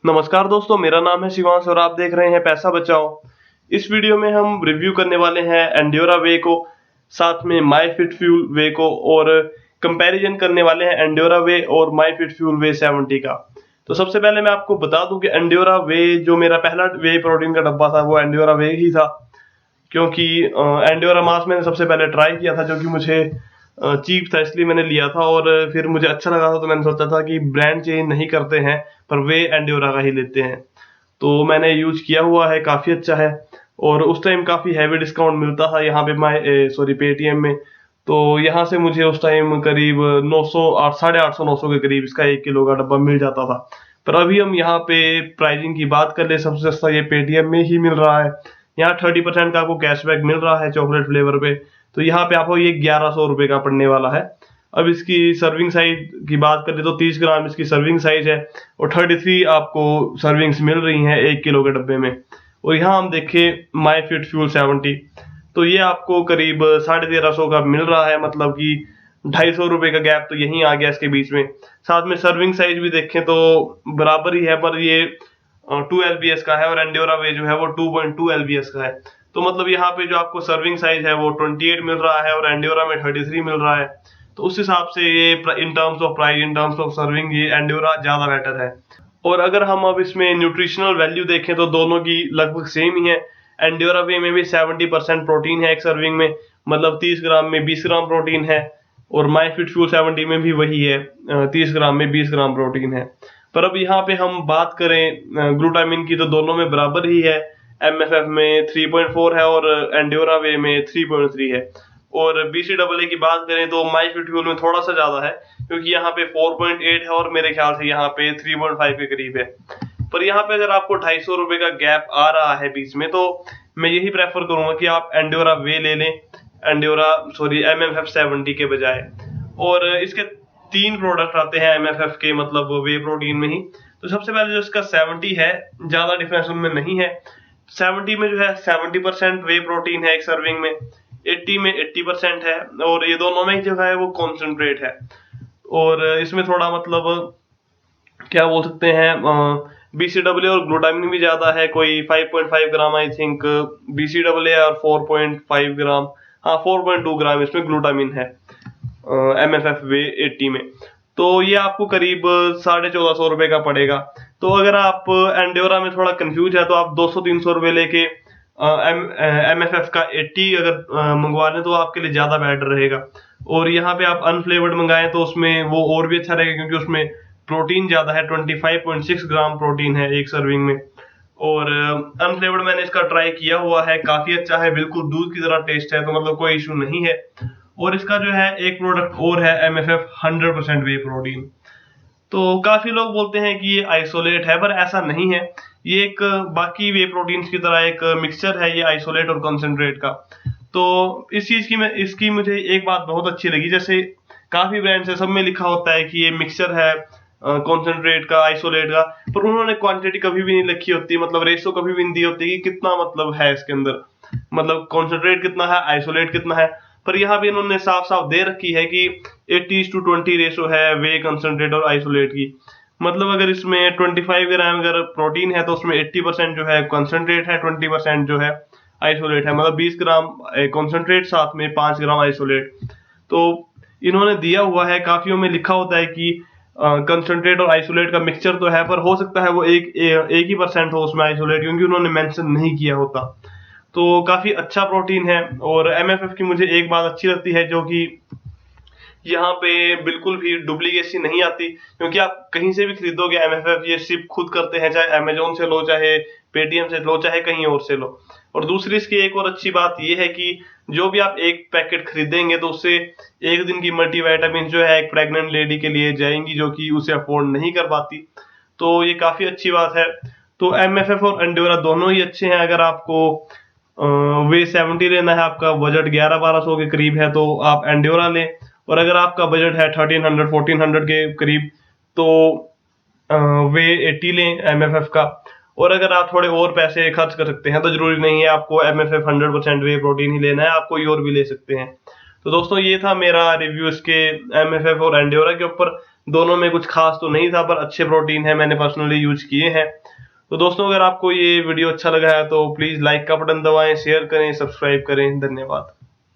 नमस्कार दोस्तों, मेरा नाम है शिवांश और आप देख रहे हैं पैसा बचाओ। इस वीडियो में हम रिव्यू करने वाले हैं एंड्योरा वे को, साथ में माई फिट फ्यूल वे को, और कंपैरिजन करने वाले हैं एंड्योरा वे और माई फिट फ्यूल वे 70 का। तो सबसे पहले मैं आपको बता दूं कि एंड्योरा वे जो मेरा पहला वे प्रोटीन का डब्बा था वो एंड्योरा वे ही था, क्योंकि एंड्योरा मास मैंने सबसे पहले ट्राई किया था, जो कि मुझे चीप था इसलिए मैंने लिया था। और फिर मुझे अच्छा लगा था तो मैंने सोचा था कि ब्रांड चेंज नहीं करते हैं, पर वे एंड्योरा का ही लेते हैं। तो मैंने यूज किया हुआ है, काफ़ी अच्छा है। और उस टाइम काफ़ी हैवी डिस्काउंट मिलता था यहाँ पे पेटीएम में। तो यहाँ से मुझे उस टाइम करीब 900 850 900 के करीब इसका 1 किलो का डब्बा मिल जाता था। पर अभी हम यहाँ पे प्राइसिंग की बात कर ले, सबसे सस्ता ये पेटीएम में ही मिल रहा है। यहाँ 30% का आपको कैशबैक मिल रहा है चॉकलेट फ्लेवर पे। तो यहाँ पे आपको ये 1100 रुपये का पड़ने वाला है। अब इसकी सर्विंग साइज की बात करें तो 30 ग्राम इसकी सर्विंग साइज है, और 33 आपको सर्विंग्स मिल रही हैं 1 किलो के डब्बे में। और यहाँ हम देखें माई फिट फ्यूल 70, तो ये आपको करीब 1350 का मिल रहा है, मतलब कि 250 रुपये का गैप तो यहीं आ गया इसके बीच में। साथ में सर्विंग साइज भी देखें तो बराबर ही है, पर ये 2 LBS का है और एंड्योरा वे जो है वो 2.2 LBS का है। तो मतलब यहाँ पे जो आपको सर्विंग साइज है वो 28 मिल रहा है और एंड्योरा में 33 मिल रहा है। तो उस हिसाब से ये in terms of price, in terms of serving, ये एंड्योरा ज्यादा बेटर है। और अगर हम अब इसमें न्यूट्रिशनल वैल्यू देखें तो दोनों की लगभग सेम ही है। एंड्योरा वे में भी 70% प्रोटीन है एक सर्विंग में, मतलब 30 ग्राम में 20 ग्राम प्रोटीन है। और माई फिट फ्यूल 70 में भी वही है, 30 ग्राम में 20 ग्राम प्रोटीन है। पर अब यहाँ पे हम बात करें ग्लूटामिन की तो दोनों में बराबर ही है। एमएफएफ में 3.4 है और एंड्योरा वे में 3.3 है। और बीसीडब्ल्यू की बात करें तो माई फिट फ्यूल में थोड़ा सा ज्यादा है, क्योंकि यहाँ पे 4.8 है और मेरे ख्याल से यहाँ पे 3.5 के करीब है। पर यहाँ पे अगर आपको 250 रुपये का गैप आ रहा है बीच में, तो मैं यही प्रेफर करूंगा कि आप एंड्योरा वे ले लें, एमएफएफ 70 के बजाय। और इसके 3 प्रोडक्ट आते हैं एमएफएफ के, मतलब वे प्रोटीन में ही। तो सबसे पहले जो इसका 70 है, ज्यादा डिफरेंस उनमें नहीं है। 70 में जो है 70% वे प्रोटीन है एक सर्विंग में, 80 में 80% है, और ये दोनों में जो है वो कॉन्सेंट्रेट है। और इसमें थोड़ा मतलब क्या बोल सकते हैं, बीसीडब्ल्यू और ग्लूटामिन भी ज्यादा है, कोई 5.5 ग्राम आई थिंक बीसीडब्ल्यू है, और 4.5 ग्राम, हाँ 4.2 ग्राम इसमें ग्लूटामिन है एमएफएफ वे 80 में। तो ये आपको करीब 1450 रुपये का पड़ेगा। तो अगर आप एंड्योरा में थोड़ा कंफ्यूज है तो आप 200-300 रुपये लेके एमएफएफ का 80 अगर मंगवा लें तो आपके लिए ज्यादा बेटर रहेगा। और यहाँ पे आप अनफ्लेवर्ड मंगाएं तो उसमें वो और भी अच्छा रहेगा, क्योंकि उसमें प्रोटीन ज्यादा है, 25.6 ग्राम प्रोटीन है एक सर्विंग में। और अनफ्लेवर्ड मैंने इसका ट्राई किया हुआ है, काफी अच्छा है, बिल्कुल दूध की तरह टेस्ट है, तो मतलब कोई इशू नहीं है। और इसका जो है एक प्रोडक्ट और है एमएफएफ 100% वे प्रोटीन। तो काफी लोग बोलते हैं कि ये आइसोलेट है, पर ऐसा नहीं है। ये एक बाकी वे प्रोटीन्स की तरह एक मिक्सचर है, ये आइसोलेट और कंसंट्रेट का। तो इस चीज की इसकी मुझे एक बात बहुत अच्छी लगी, जैसे काफी ब्रांड्स है, सब में लिखा होता है कि ये मिक्सचर है कॉन्सेंट्रेट का, आइसोलेट का, पर उन्होंने क्वांटिटी कभी भी नहीं लिखी होती, मतलब रेशो कभी भी नहीं दी होती कि कितना मतलब है इसके अंदर, मतलब कॉन्सेंट्रेट कितना है, आइसोलेट कितना है। पर यहाँ भी इन्होंने साफ साफ दे रखी है कि 80:20 रेशो है वे कंसेंट्रेट और आइसोलेट की। मतलब अगर इसमें 25 ग्राम अगर प्रोटीन है तो उसमें 80% जो है कंसेंट्रेट है, 20% जो है आइसोलेट है, मतलब 20 ग्राम कंसेंट्रेट साथ में 5 ग्राम आइसोलेट। तो इन्होंने दिया हुआ है, काफियों में लिखा होता है कि कंसेंट्रेट और आइसोलेट का मिक्सचर तो है, पर हो सकता है वो एक ही परसेंट हो उसमें आइसोलेट, क्योंकि उन्होंने मेंशन नहीं किया होता। तो काफी अच्छा प्रोटीन है। और एमएफएफ की मुझे एक बात अच्छी लगती है, जो कि यहाँ पे बिल्कुल भी डुप्लीकेसी नहीं आती, क्योंकि आप कहीं से भी खरीदोगे एमएफएफ, ये शिप खुद करते हैं, चाहे अमेजोन से लो, चाहे पेटीएम से लो, चाहे कहीं और से लो। और दूसरी इसकी एक और अच्छी बात ये है कि जो भी आप एक पैकेट खरीदेंगे तो उससे एक दिन की मल्टीविटामिन जो है एक प्रेग्नेंट लेडी के लिए जाएंगी, जो कि उसे अफोर्ड नहीं कर पाती। तो ये काफी अच्छी बात है। तो एमएफएफ और एंड्योरा दोनों ही अच्छे हैं। अगर आपको वे 70 लेना है, आपका बजट 1100-1200 के करीब है, तो आप एंड्योरा लें। और अगर आपका बजट है 1300-1400 के करीब, तो वे 80 लें एमएफएफ का। और अगर आप थोड़े और पैसे खर्च कर सकते हैं तो जरूरी नहीं है आपको एमएफएफ 100% वे प्रोटीन ही लेना है, आप कोई और भी ले सकते हैं। तो दोस्तों ये था मेरा रिव्यू इसके एमएफएफ और एंड्योरा के ऊपर। दोनों में कुछ खास तो नहीं था, पर अच्छे प्रोटीन है, मैंने पर्सनली यूज किए हैं। तो दोस्तों अगर आपको ये वीडियो अच्छा लगा है तो प्लीज लाइक का बटन दबाएं, शेयर करें, सब्सक्राइब करें। धन्यवाद।